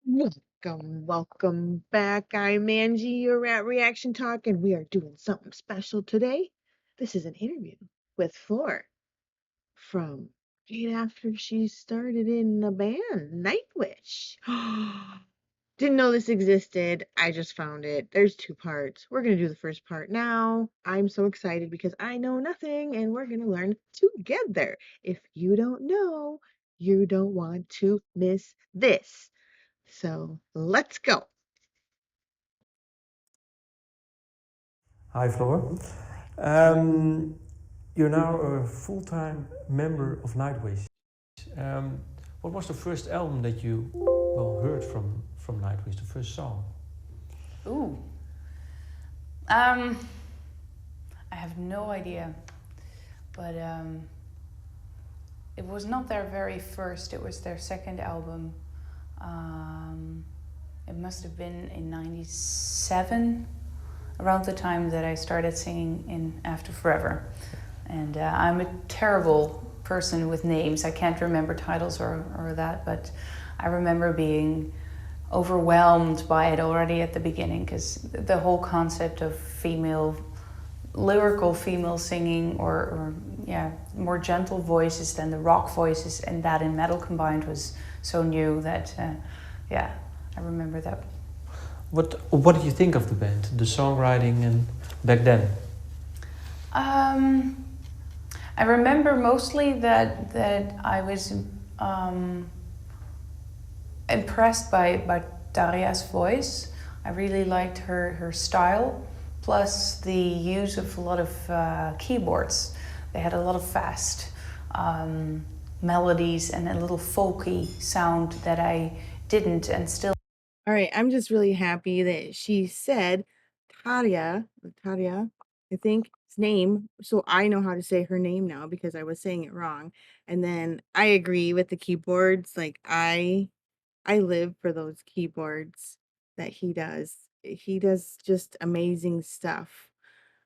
Welcome back. I'm Angie. You're at Reaction Talk, and we are doing something special today. This is an interview with Floor from right after she started in a band, Nightwish. Didn't know this existed. I just found it. There's two parts. We're going to do the first part now. I'm so excited because I know nothing and we're going to learn together. If you don't know, you don't want to miss this. So let's go. Hi, Floor. Um, you're now a full-time member of Nightwish. Um, what was the first album that you heard from Nightwish? The first song? Ooh. I have no idea, but it was not their very first. It was their second album. It must have been in '97, around the time that I started singing in After Forever. And I'm a terrible person with names. I can't remember titles or that, but I remember being overwhelmed by it already at the beginning, because the whole concept of lyrical female singing, or more gentle voices than the rock voices, and that in metal combined was so new that I remember that. What did you think of the band, the songwriting, and back then? I remember mostly that I was impressed by Daria's voice. I really liked her style, plus the use of a lot of keyboards. They had a lot of fast melodies and a little folky sound that I didn't, and still. All right, I'm just really happy that she said Tadia, I think his name, so I know how to say her name now because I was saying it wrong. And then I agree with the keyboards. Like I live for those keyboards that he does. He does just amazing stuff.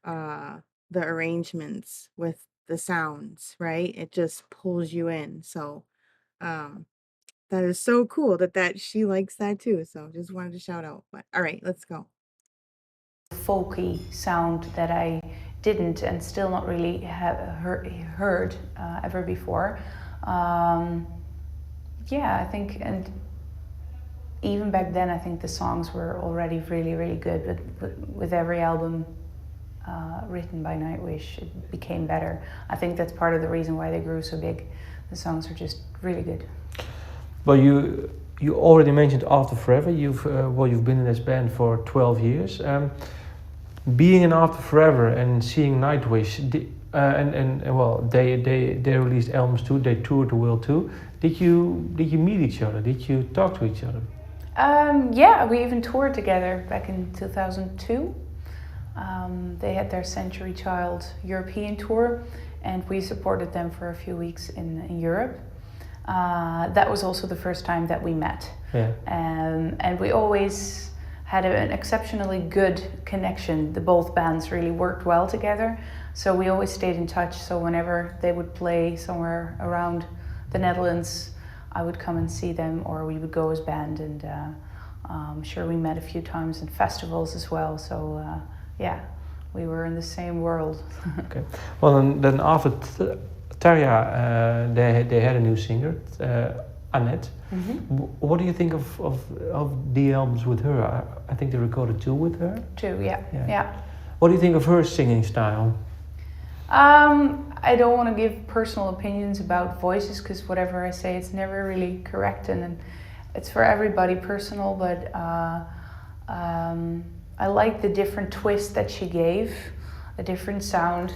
The arrangements with the sounds, right? It just pulls you in. So, um that is so cool that she likes that too. So just wanted to shout out. But all right, let's go. Folky sound that I didn't, and still not really have heard ever before. I think, and even back then, I think the songs were already really, really good. But with every album written by Nightwish, it became better. I think that's part of the reason why they grew so big. The songs are just really good. Well, you already mentioned After Forever. You've been in this band for 12 years. Being in After Forever and seeing Nightwish, they released albums too. They toured the world too. Did you meet each other? Did you talk to each other? We even toured together back in 2002. They had their Century Child European tour, and we supported them for a few weeks in Europe. That was also the first time that we met. Yeah. And we always had an exceptionally good connection. Both bands really worked well together, so we always stayed in touch. So whenever they would play somewhere around the Netherlands, I would come and see them, or we would go as band, and I'm sure we met a few times in festivals as well. So we were in the same world. Okay. Well, then after Tarja, they had a new singer, Annette. Mm-hmm. What do you think of the albums with her? I think they recorded two with her. Two, yeah. What do you think of her singing style? I don't want to give personal opinions about voices, because whatever I say, it's never really correct, and it's for everybody personal. But I like the different twist that she gave, a different sound,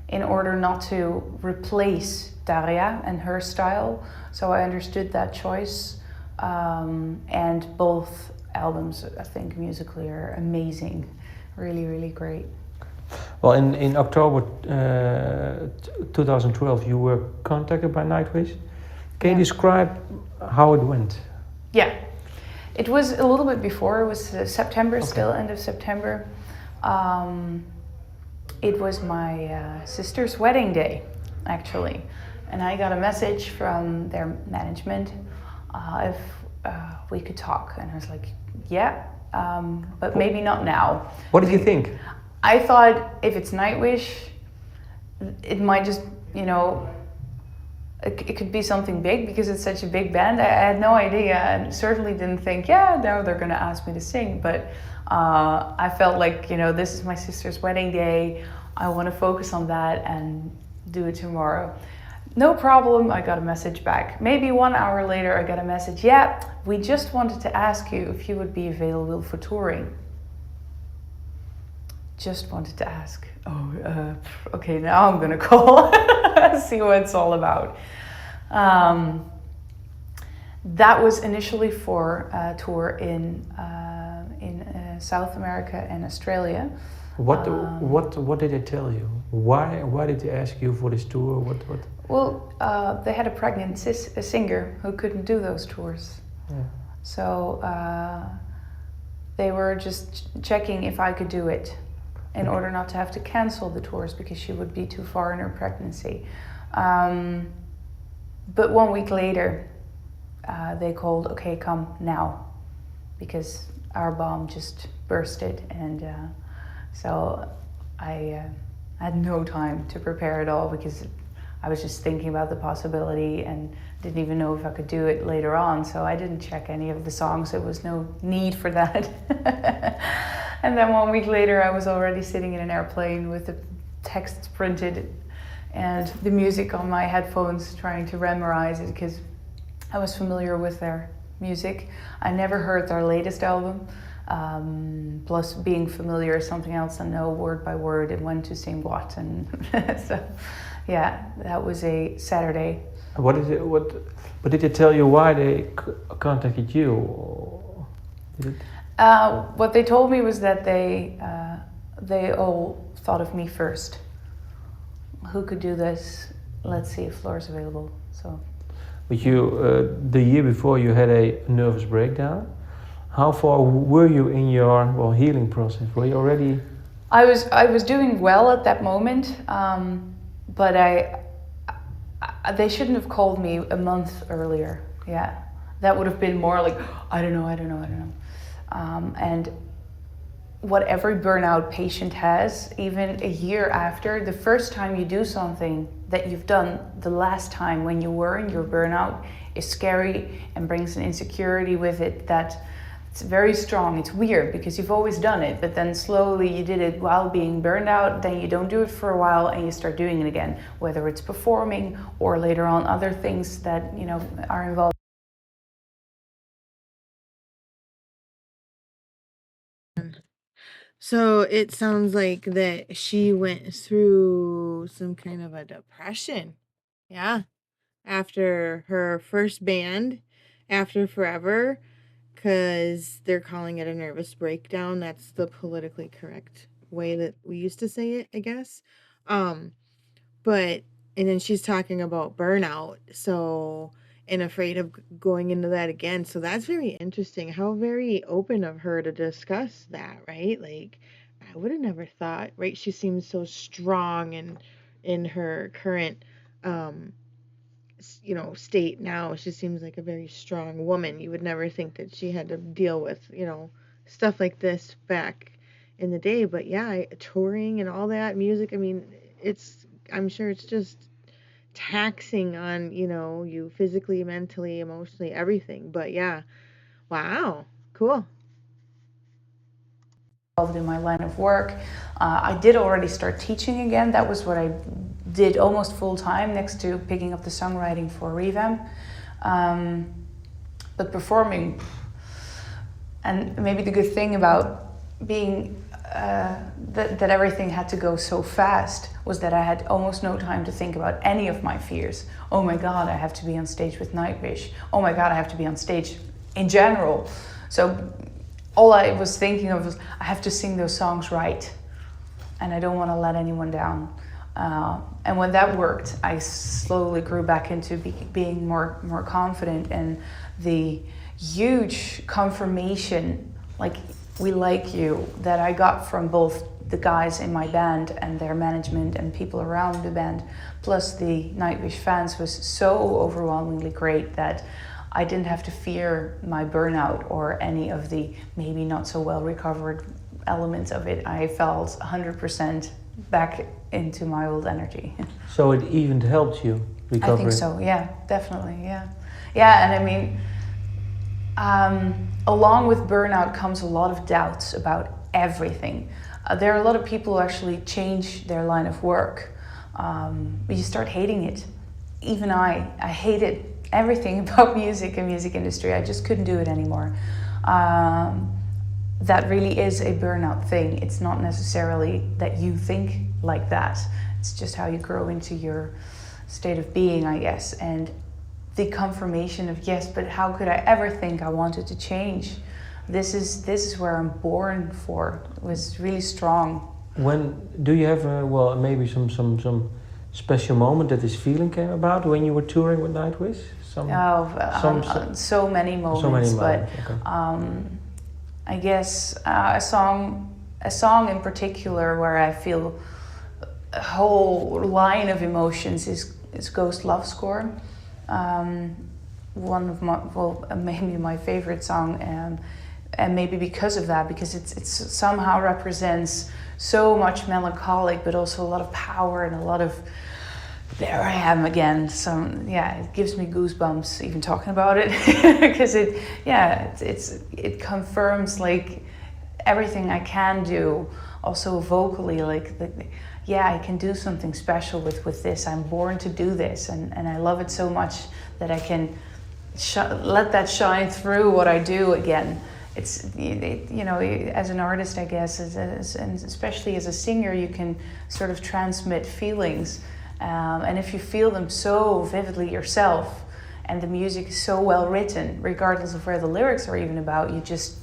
in order not to replace Daria and her style. So I understood that choice, and both albums, I think, musically are amazing, really, really great. Well, in October 2012, you were contacted by Nightwish. Can you describe how it went? Yeah, it was a little bit before. It was September, okay. Still end of September. It was my sister's wedding day, actually. And I got a message from their management we could talk. And I was like, yeah, but maybe not now. What did you think? I thought if it's Nightwish, it might just, it could be something big because it's such a big band. I had no idea and certainly didn't think, now they're going to ask me to sing. But I felt like, this is my sister's wedding day. I want to focus on that and do it tomorrow. No problem, I got a message back. Maybe 1 hour later, I got a message, we just wanted to ask you if you would be available for touring. Just wanted to ask. Okay, now I'm gonna call, see what it's all about. That was initially for a tour in South America and Australia. What did they tell you? Why did they ask you for this tour? What? Well, they had a pregnant singer who couldn't do those tours. Yeah. So they were just checking if I could do it in order not to have to cancel the tours because she would be too far in her pregnancy. But 1 week later, they called, okay, come now, because our bomb just bursted. And so I had no time to prepare at all because I was just thinking about the possibility and didn't even know if I could do it later on. So I didn't check any of the songs. There was no need for that. And then 1 week later, I was already sitting in an airplane with the texts printed and the music on my headphones, trying to memorize it because I was familiar with their music. I never heard their latest album. Plus being familiar is something else and know word by word and when to sing what. And so, that was a Saturday. What did they tell you why they contacted you? Or did it? What they told me was that they all thought of me first. Who could do this? Let's see if Floor's available. So. But you, the year before, you had a nervous breakdown. How far were you in your healing process? Were you already? I was doing well at that moment, but they shouldn't have called me a month earlier. Yeah, that would have been more like I don't know. And what every burnout patient has, even a year after, the first time you do something that you've done the last time when you were in your burnout is scary and brings an insecurity with it that it's very strong. It's weird because you've always done it, but then slowly you did it while being burned out, then you don't do it for a while and you start doing it again, whether it's performing or later on other things that, are involved. So it sounds like that she went through some kind of a depression. Yeah. After her first band, after forever, because they're calling it a nervous breakdown. That's the politically correct way that we used to say it, I guess. But, and then she's talking about burnout. So, and afraid of going into that again. So that's very interesting. How very open of her to discuss that, right? Like, I would have never thought, right? She seems so strong and in her current, state now. She seems like a very strong woman. You would never think that she had to deal with, stuff like this back in the day. But yeah, touring and all that music. I mean, I'm sure it's just taxing on, you physically, mentally, emotionally, everything. But yeah, wow, cool. In my line of work. I did already start teaching again. That was what I did almost full time next to picking up the songwriting for Revamp. But performing, and maybe the good thing about being that everything had to go so fast was that I had almost no time to think about any of my fears. Oh my God, I have to be on stage with Nightwish. Oh my God, I have to be on stage in general. So all I was thinking of was I have to sing those songs right, and I don't want to let anyone down. And when that worked, I slowly grew back into being more confident, and the huge confirmation, like we like you, that I got from both the guys in my band and their management and people around the band, plus the Nightwish fans, was so overwhelmingly great that I didn't have to fear my burnout or any of the maybe not so well recovered elements of it. I felt 100% back into my old energy. So it even helped you I think recovering? so, yeah, definitely, yeah. Yeah, and I mean, along with burnout comes a lot of doubts about everything. There are a lot of people who actually change their line of work. You start hating it. Even I hated everything about music and music industry. I just couldn't do it anymore. That really is a burnout thing. It's not necessarily that you think like that. It's just how you grow into your state of being, I guess. And the confirmation of, yes, but how could I ever think I wanted to change? This is where I'm born for. It was really strong. When do you have well, maybe some special moment that this feeling came about when you were touring with Nightwish? So many moments, so many but moments, okay. I guess a song in particular where I feel a whole line of emotions is Ghost Love Score. One of my, well, maybe my favorite song, and maybe because of that, because it somehow represents so much melancholic, but also a lot of power and a lot of, there I am again. So yeah, it gives me goosebumps even talking about it, because it confirms like everything I can do, also vocally, like yeah, I can do something special with this. I'm born to do this, and I love it so much that I can let that shine through what I do again. It's, you know, as an artist, I guess, and especially as a singer, you can sort of transmit feelings. And if you feel them so vividly yourself, and the music is so well written, regardless of where the lyrics are even about, you just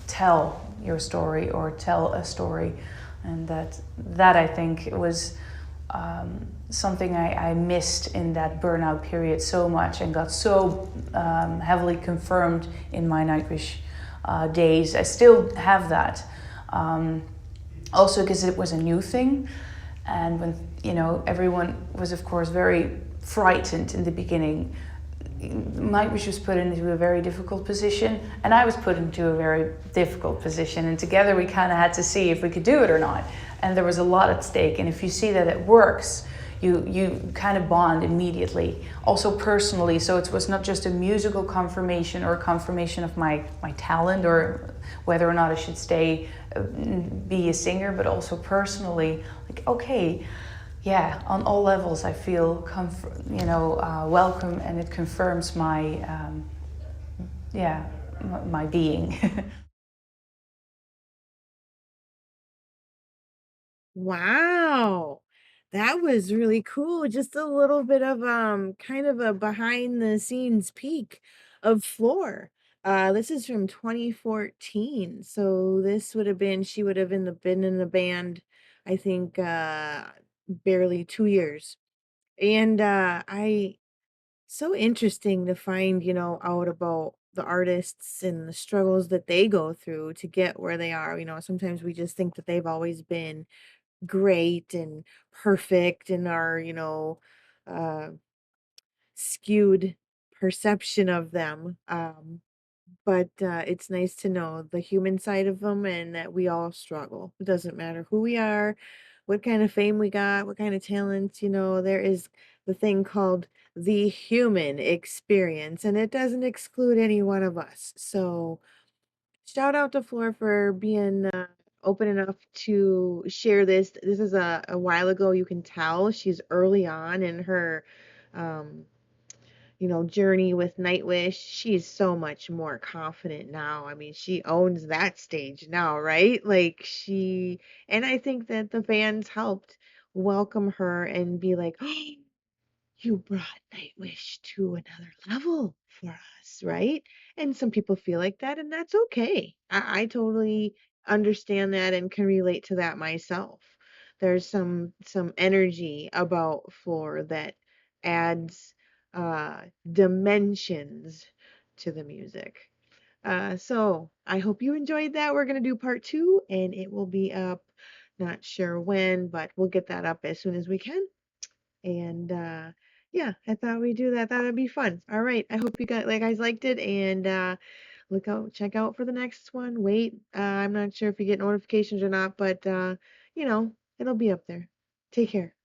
tell your story or tell a story. And that I think was something I missed in that burnout period so much, and got so heavily confirmed in my Nightwish days. I still have that. Also because it was a new thing, and when, you know, everyone was of course very frightened in the beginning. Nightwish was put into a very difficult position, and I was put into a very difficult position, and together we kind of had to see if we could do it or not. And there was a lot at stake, and if you see that it works, you kind of bond immediately, also personally. So it was not just a musical confirmation or a confirmation of my talent or whether or not I should stay be a singer, but also personally, like, okay, yeah, on all levels I feel welcome, and it confirms my my being. Wow. That was really cool. Just a little bit of kind of a behind the scenes peek of Floor. This is from 2014. So this would have been, she would have been in the band, I think barely 2 years. And I so interesting to find, out about the artists and the struggles that they go through to get where they are. Sometimes we just think that they've always been great and perfect in our, uh, skewed perception of them. But it's nice to know the human side of them, and that we all struggle. It doesn't matter who we are, what kind of fame we got, what kind of talent, there is the thing called the human experience, and it doesn't exclude any one of us. So, shout out to Floor for being open enough to share this. This is a while ago. You can tell she's early on in her, um, journey with Nightwish. She's so much more confident now. I mean, she owns that stage now, right? Like and I think that the fans helped welcome her and be like, you brought Nightwish to another level for us, right? And some people feel like that, and that's okay. I totally understand that and can relate to that myself. There's some energy about Floor that adds dimensions to the music. So I hope you enjoyed that. We're gonna do part two, and it will be up, not sure when, but we'll get that up as soon as we can. And yeah, Yeah, I thought we'd do that. That would be fun. All right. I hope you guys liked it, and check out for the next one. Wait, I'm not sure if you get notifications or not, but it'll be up there. Take care.